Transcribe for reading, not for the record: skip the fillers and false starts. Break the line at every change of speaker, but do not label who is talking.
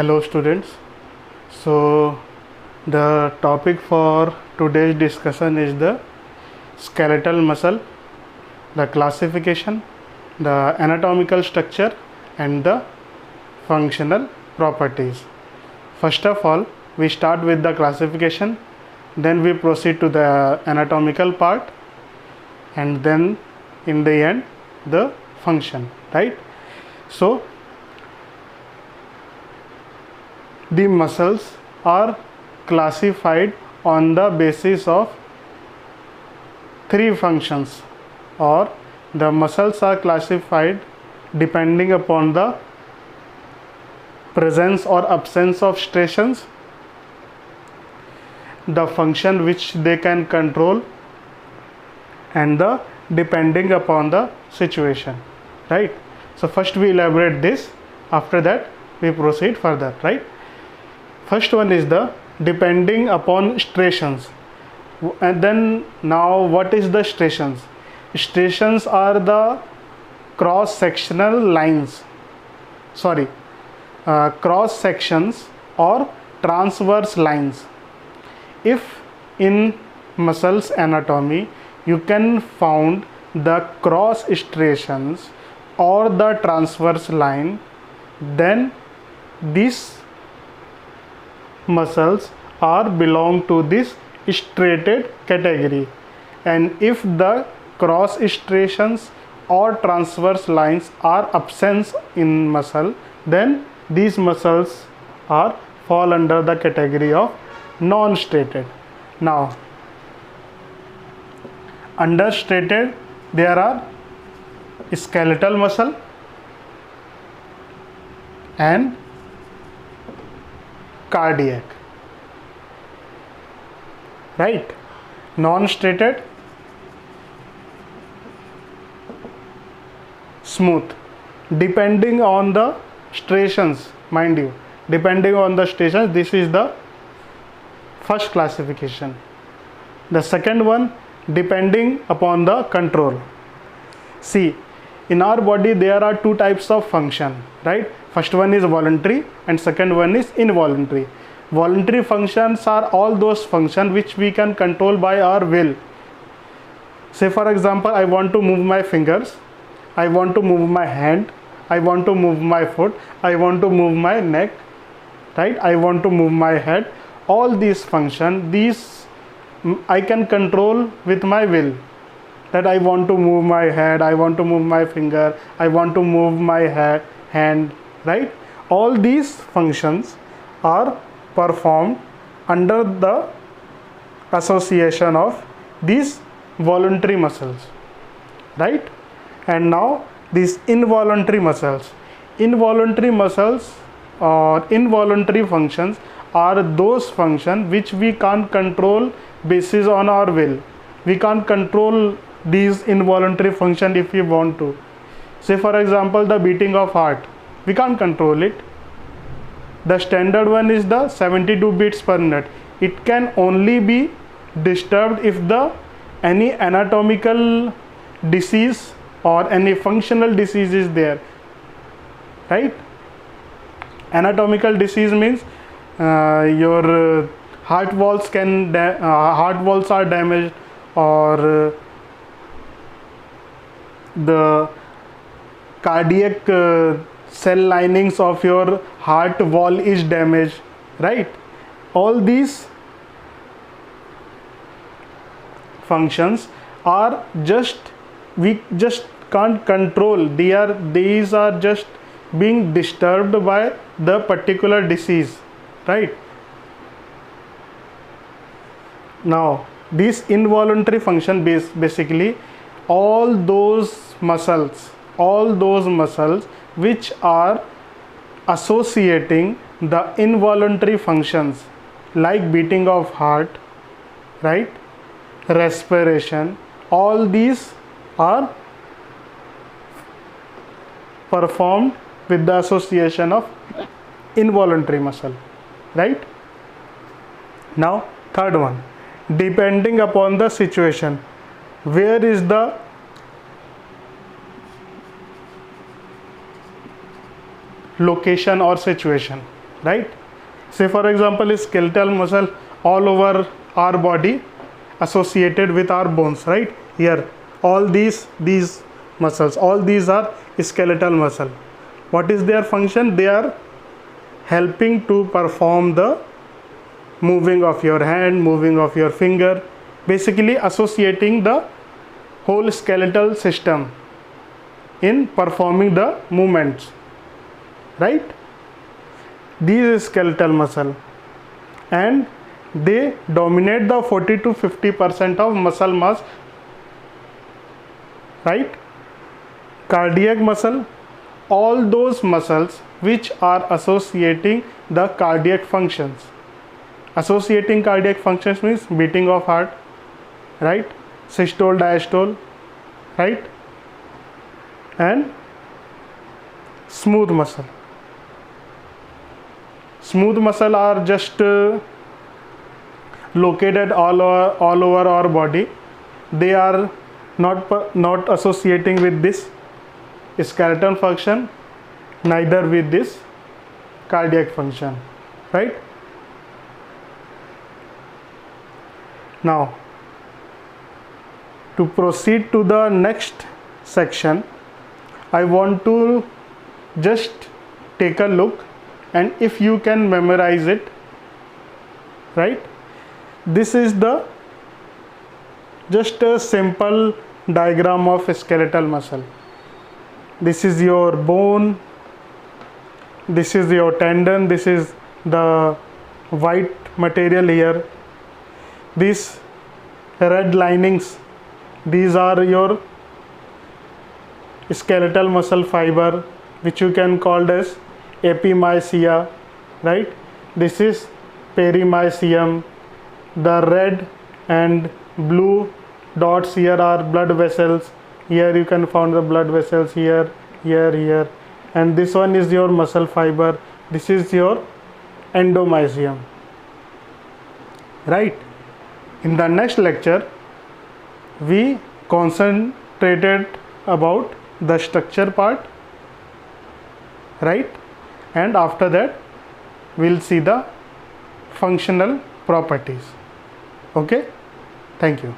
Hello students. So the topic for today's discussion is the skeletal muscle, the classification, the anatomical structure and the functional properties. First of all, we start with the classification, then we proceed to the anatomical part, and then in the end the function, right? So the muscles are classified on the basis of three functions, or the muscles are classified depending upon the presence or absence of striations, the function which they can control, and the depending upon the situation, right? So first we elaborate this, after that we proceed further, right? First one is the depending upon striations. And then now what is the striations? Striations are the cross sectional lines, cross sections or transverse lines. If in muscles anatomy you can found the cross striations or the transverse line, then these muscles are belong to this striated category. And if the cross striations or transverse lines are absent in muscle, then these muscles are fall under the category of non-striated. Now under striated there are skeletal muscle and cardiac, right? Non-striated, smooth. Depending on the striations, mind you, depending on the striations, this is the first classification. The second one, depending upon the control. See, in our body there are two types of function, right? First one is voluntary and second one is involuntary. Voluntary functions are all those functions which we can control by our will. Say for example, I want to move my fingers, I want to move my hand, I want to move my foot, I want to move my neck, right? I want to move my head. All these functions, these I can control with my will. That I want to move my head, I want to move my finger, I want to move my hand, right? All these functions are performed under the association of these voluntary muscles, right? And now these involuntary muscles or involuntary functions are those functions which we can't control basis on our will. We can't control these involuntary function if we want to. Say for example, the beating of heart, we can't control it. The standard one is the 72 beats per minute. It can only be disturbed if the any anatomical disease or any functional disease is there, right? Anatomical disease means your heart walls are damaged, or the cardiac cell linings of your heart wall is damaged, right? All these functions are we just can't control. These are just being disturbed by the particular disease, right? Now this involuntary function basically all those muscles which are associating the involuntary functions like beating of heart, right? Respiration, all these are performed with the association of involuntary muscle, right? Now third one, depending upon the situation. Where is the location or situation, right? Say for example, skeletal muscle all over our body associated with our bones, right? Here, all these muscles, all these are skeletal muscle. What is their function? They are helping to perform the moving of your hand, moving of your finger, basically associating the whole skeletal system in performing the movements, right? These is skeletal muscle, and they dominate the 40 to 50% of muscle mass, right? Cardiac muscle, all those muscles which are associating the cardiac functions. Associating cardiac functions means beating of heart, right? Systole, diastole, right? And smooth muscle. Smooth muscle are just located all over our body. They are not associating with this skeletal function, neither with this cardiac function, right? Now, to proceed to the next section, I want to just take a look, and if you can memorize it, right? This is the just a simple diagram of skeletal muscle. This is your bone, this is your tendon, this is the white material here. These red linings, these are your skeletal muscle fiber, which you can call as epimysia, right? This is perimysium. The red and blue dots here are blood vessels. Here you can find the blood vessels here, here, and this one is your muscle fiber. This is your endomysium, right? In the next lecture, we concentrated about the structure part, right? And after that, we'll see the functional properties. Okay, thank you.